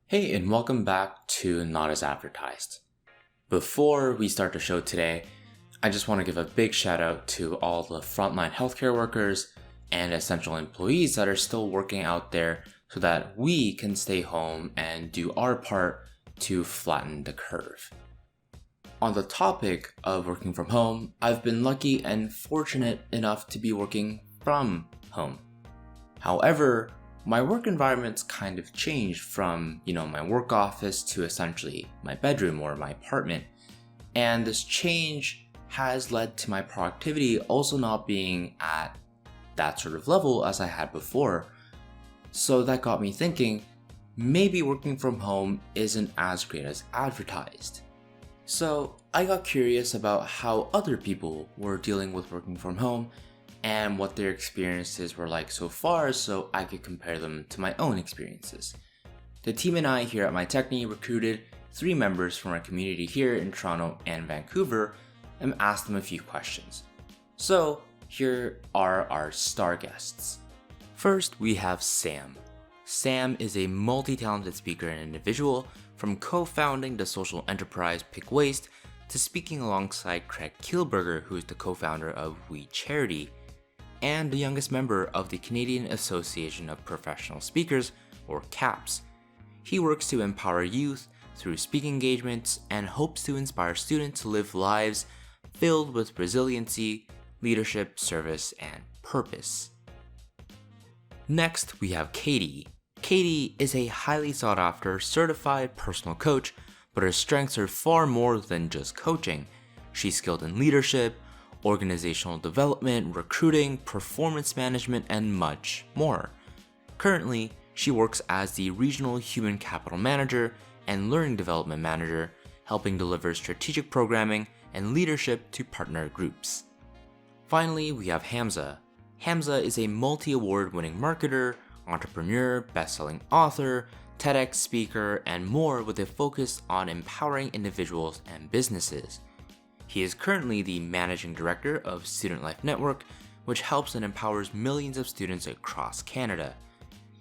Hey, and welcome back to Not As Advertised. Before we start the show today, I just want to give a big shout out to all the frontline healthcare workers and essential employees that are still working out there so that we can stay home and do our part to flatten the curve. On the topic of working from home, I've been lucky and fortunate enough to be working from home. However, my work environment's kind of changed from, my work office to essentially my bedroom or my apartment. And this change has led to my productivity also not being at that sort of level as I had before. So that got me thinking, maybe working from home isn't as great as advertised. So I got curious about how other people were dealing with working from home and what their experiences were like so far so I could compare them to my own experiences. The team and I here at MyTechne recruited 3 members from our community here in Toronto and Vancouver and asked them a few questions. So here are our star guests. First, we have Sam. Sam is a multi-talented speaker and individual, from co-founding the social enterprise Pick Waste to speaking alongside Craig Kielburger, who is the co-founder of We Charity, and the youngest member of the Canadian Association of Professional Speakers, or CAPS. He works to empower youth through speaking engagements and hopes to inspire students to live lives filled with resiliency, leadership, service, and purpose. Next, we have Katy. Katy is a highly sought after certified personal coach, but her strengths are far more than just coaching. She's skilled in leadership, organizational development, recruiting, performance management, and much more. Currently, she works as the Regional Human Capital Manager and Learning Development Manager, helping deliver strategic programming and leadership to partner groups. Finally, we have Hamza. Hamza is a multi-award winning marketer, entrepreneur, best-selling author, TEDx speaker, and more with a focus on empowering individuals and businesses. He is currently the managing director of Student Life Network, which helps and empowers millions of students across Canada.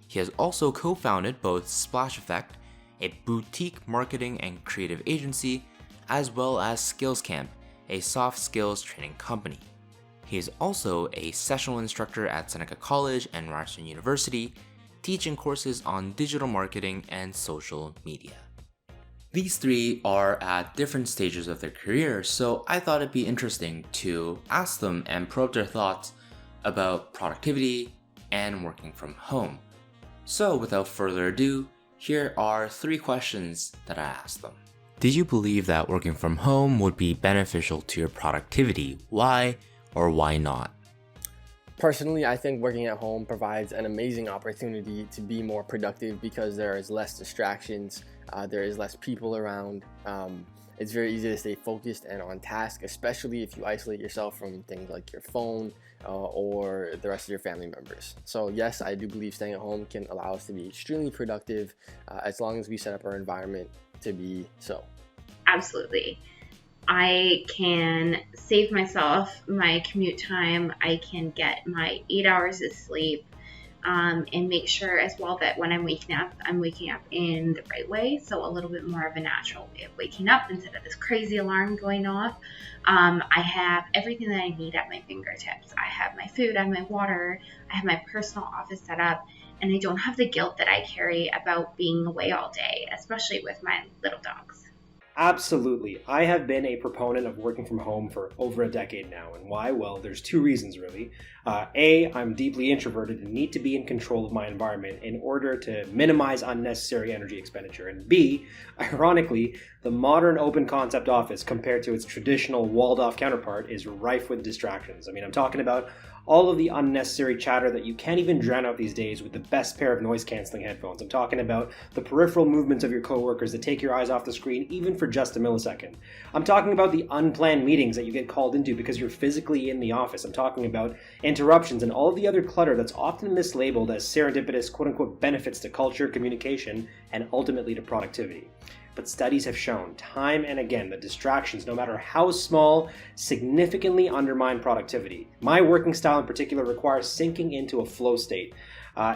He has also co-founded both Splash Effect, a boutique marketing and creative agency, as well as Skills Camp, a soft skills training company. He is also a sessional instructor at Seneca College and Ryerson University, teaching courses on digital marketing and social media. These 3 are at different stages of their career, so I thought it'd be interesting to ask them and probe their thoughts about productivity and working from home. So without further ado, here are 3 questions that I asked them. Did you believe that working from home would be beneficial to your productivity? Why or why not? Personally, I think working at home provides an amazing opportunity to be more productive because there is less distractions, there is less people around. It's very easy to stay focused and on task, especially if you isolate yourself from things like your phone or the rest of your family members. So yes, I do believe staying at home can allow us to be extremely productive as long as we set up our environment to be so. Absolutely. I can save myself my commute time. I can get my 8 hours of sleep and make sure as well that when I'm waking up in the right way. So a little bit more of a natural way of waking up instead of this crazy alarm going off. I have everything that I need at my fingertips. I have my food, I have my water, I have my personal office set up, and I don't have the guilt that I carry about being away all day, especially with my little dogs. Absolutely. I have been a proponent of working from home for over a decade now. And why? Well, there's 2 reasons really. A, I'm deeply introverted and need to be in control of my environment in order to minimize unnecessary energy expenditure. And B, ironically, the modern open concept office compared to its traditional walled off counterpart is rife with distractions. I'm talking about all of the unnecessary chatter that you can't even drown out these days with the best pair of noise-canceling headphones. I'm talking about the peripheral movements of your coworkers that take your eyes off the screen even for just a millisecond. I'm talking about the unplanned meetings that you get called into because you're physically in the office. I'm talking about interruptions and all of the other clutter that's often mislabeled as serendipitous quote-unquote benefits to culture, communication, and ultimately to productivity. But studies have shown time and again that distractions, no matter how small, significantly undermine productivity. My working style in particular requires sinking into a flow state.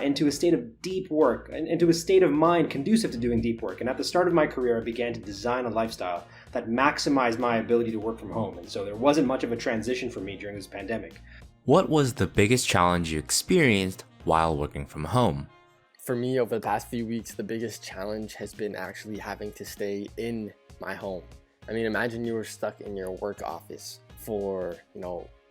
into a state of deep work, and into a state of mind conducive to doing deep work. And at the start of my career, I began to design a lifestyle that maximized my ability to work from home. And so there wasn't much of a transition for me during this pandemic. What was the biggest challenge you experienced while working from home? For me, over the past few weeks, the biggest challenge has been actually having to stay in my home. I mean, imagine you were stuck in your work office for,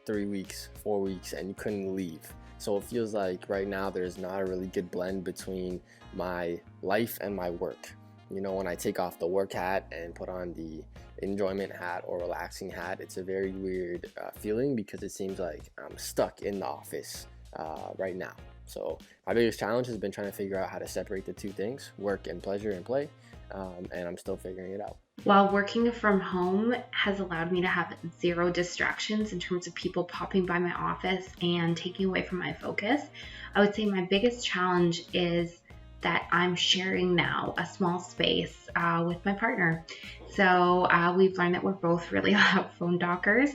3 weeks, 4 weeks, and you couldn't leave. So it feels like right now there's not a really good blend between my life and my work. When I take off the work hat and put on the enjoyment hat or relaxing hat, it's a very weird feeling because it seems like I'm stuck in the office right now. So my biggest challenge has been trying to figure out how to separate the two things, work and pleasure and play, and I'm still figuring it out. While working from home has allowed me to have zero distractions in terms of people popping by my office and taking away from my focus, I would say my biggest challenge is that I'm sharing now a small space with my partner. So we've learned that we're both really loud phone talkers.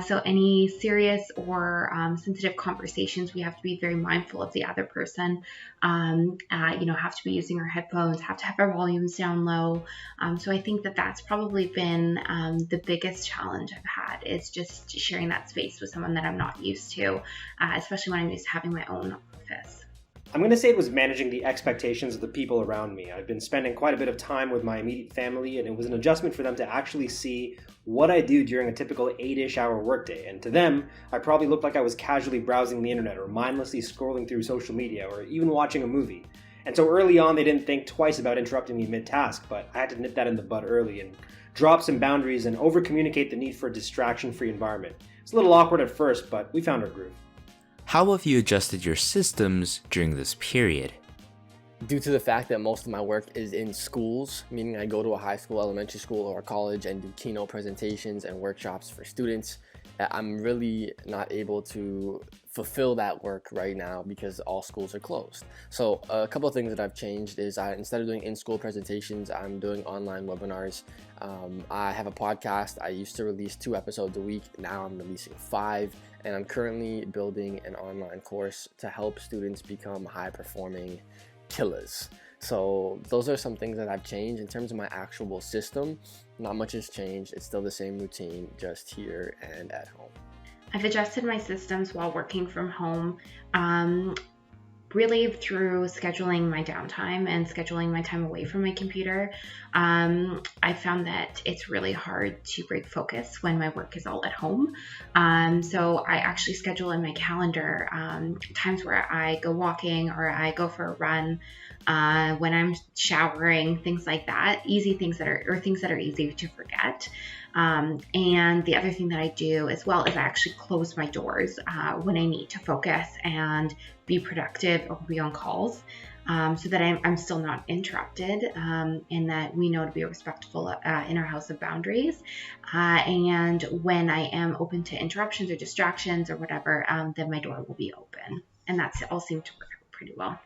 So any serious or sensitive conversations, we have to be very mindful of the other person. Have to be using our headphones, have to have our volumes down low. So I think that that's probably been the biggest challenge I've had, is just sharing that space with someone that I'm not used to, especially when I'm used to having my own office. I'm going to say it was managing the expectations of the people around me. I've been spending quite a bit of time with my immediate family, and it was an adjustment for them to actually see what I do during a typical 8-ish hour workday. And to them, I probably looked like I was casually browsing the internet or mindlessly scrolling through social media or even watching a movie. And so early on, they didn't think twice about interrupting me mid-task, but I had to nip that in the bud early and drop some boundaries and over-communicate the need for a distraction-free environment. It's a little awkward at first, but we found our groove. How have you adjusted your systems during this period? Due to the fact that most of my work is in schools, meaning I go to a high school, elementary school, or college and do keynote presentations and workshops for students, I'm really not able to fulfill that work right now because all schools are closed. So a couple of things that I've changed is instead of doing in-school presentations, I'm doing online webinars. I have a podcast. I used to release 2 episodes a week. Now I'm releasing 5. And I'm currently building an online course to help students become high-performing killers. So those are some things that I've changed. In terms of my actual system, not much has changed. It's still the same routine, just here and at home. I've adjusted my systems while working from home, really through scheduling my downtime and scheduling my time away from my computer. I found that it's really hard to break focus when my work is all at home. So I actually schedule in my calendar times where I go walking or I go for a run, when I'm showering, things like that, things that are easy to forget. And the other thing that I do as well is I actually close my doors when I need to focus and be productive or be on calls, so that I'm still not interrupted, and that we know to be respectful in our house of boundaries. And when I am open to interruptions or distractions or whatever, then my door will be open. And that's all seemed to work out pretty well.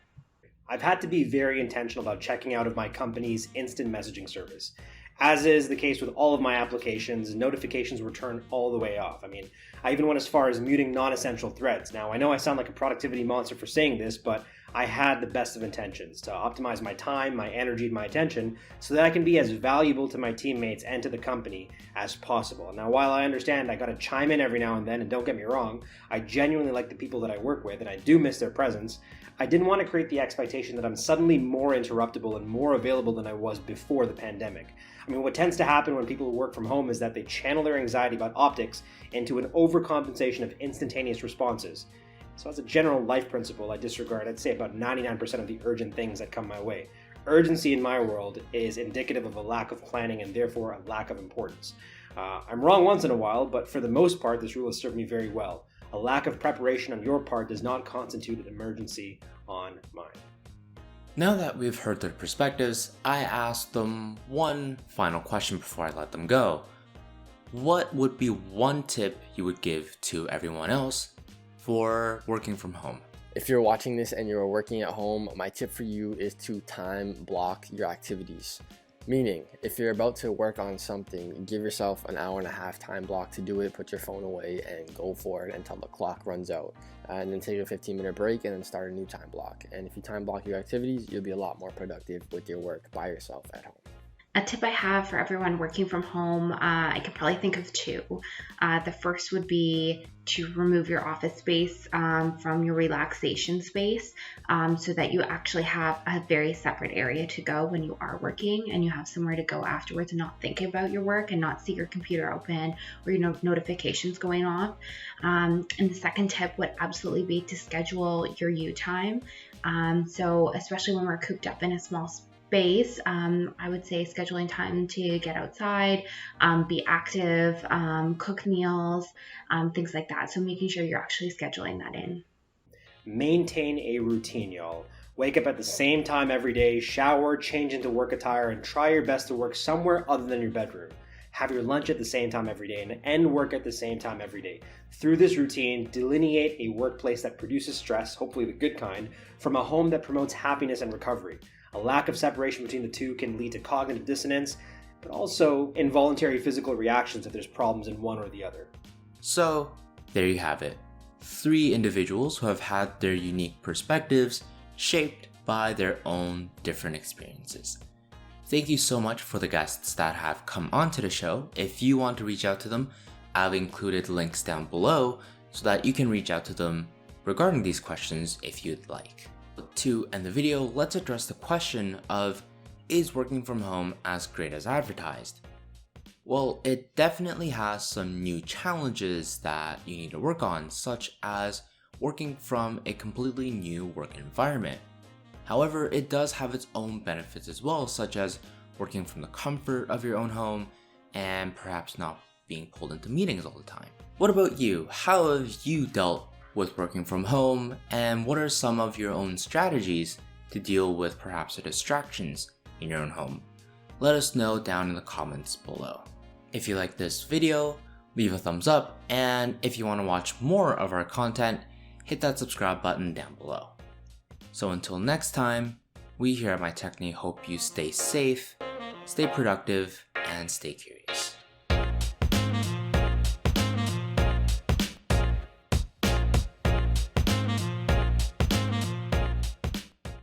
I've had to be very intentional about checking out of my company's instant messaging service. As is the case with all of my applications, notifications were turned all the way off. I mean, I even went as far as muting non-essential threads. Now, I know I sound like a productivity monster for saying this, but I had the best of intentions to optimize my time, my energy, and my attention so that I can be as valuable to my teammates and to the company as possible. Now, while I understand I gotta chime in every now and then, and don't get me wrong, I genuinely like the people that I work with, and I do miss their presence, I didn't want to create the expectation that I'm suddenly more interruptible and more available than I was before the pandemic. I mean, what tends to happen when people work from home is that they channel their anxiety about optics into an overcompensation of instantaneous responses. So as a general life principle, I disregard, I'd say, about 99% of the urgent things that come my way. Urgency in my world is indicative of a lack of planning and therefore a lack of importance. I'm wrong once in a while, but for the most part, this rule has served me very well. A lack of preparation on your part does not constitute an emergency on mine. Now that we've heard their perspectives, I asked them one final question before I let them go. What would be one tip you would give to everyone else for working from home? If you're watching this and you're working at home, my tip for you is to time block your activities. Meaning, if you're about to work on something, give yourself an hour and a half time block to do it, put your phone away and go for it until the clock runs out. And then take a 15-minute break and then start a new time block. And if you time block your activities, you'll be a lot more productive with your work by yourself at home. A tip I have for everyone working from home, I could probably think of two. The first would be to remove your office space from your relaxation space so that you actually have a very separate area to go when you are working, and you have somewhere to go afterwards and not think about your work and not see your computer open or your notifications going off. And the second tip would absolutely be to schedule your you time. So especially when we're cooped up in a small space, I would say scheduling time to get outside, be active, cook meals, things like that. So making sure you're actually scheduling that in. Maintain a routine, y'all. Wake up at the same time every day, shower, change into work attire, and try your best to work somewhere other than your bedroom. Have your lunch at the same time every day and end work at the same time every day. Through this routine, delineate a workplace that produces stress, hopefully the good kind, from a home that promotes happiness and recovery. A lack of separation between the two can lead to cognitive dissonance, but also involuntary physical reactions if there's problems in one or the other. So, there you have it. 3 individuals who have had their unique perspectives shaped by their own different experiences. Thank you so much for the guests that have come onto the show. If you want to reach out to them, I've included links down below so that you can reach out to them regarding these questions if you'd like. To end the video, let's address the question of, is working from home as great as advertised? Well, it definitely has some new challenges that you need to work on, such as working from a completely new work environment. However, it does have its own benefits as well, such as working from the comfort of your own home and perhaps not being pulled into meetings all the time. What about you? How have you dealt with working from home, and what are some of your own strategies to deal with perhaps the distractions in your own home? Let us know down in the comments below. If you like this video, leave a thumbs up, and if you want to watch more of our content, hit that subscribe button down below. So until next time, we here at My Techne hope you stay safe, stay productive, and stay curious.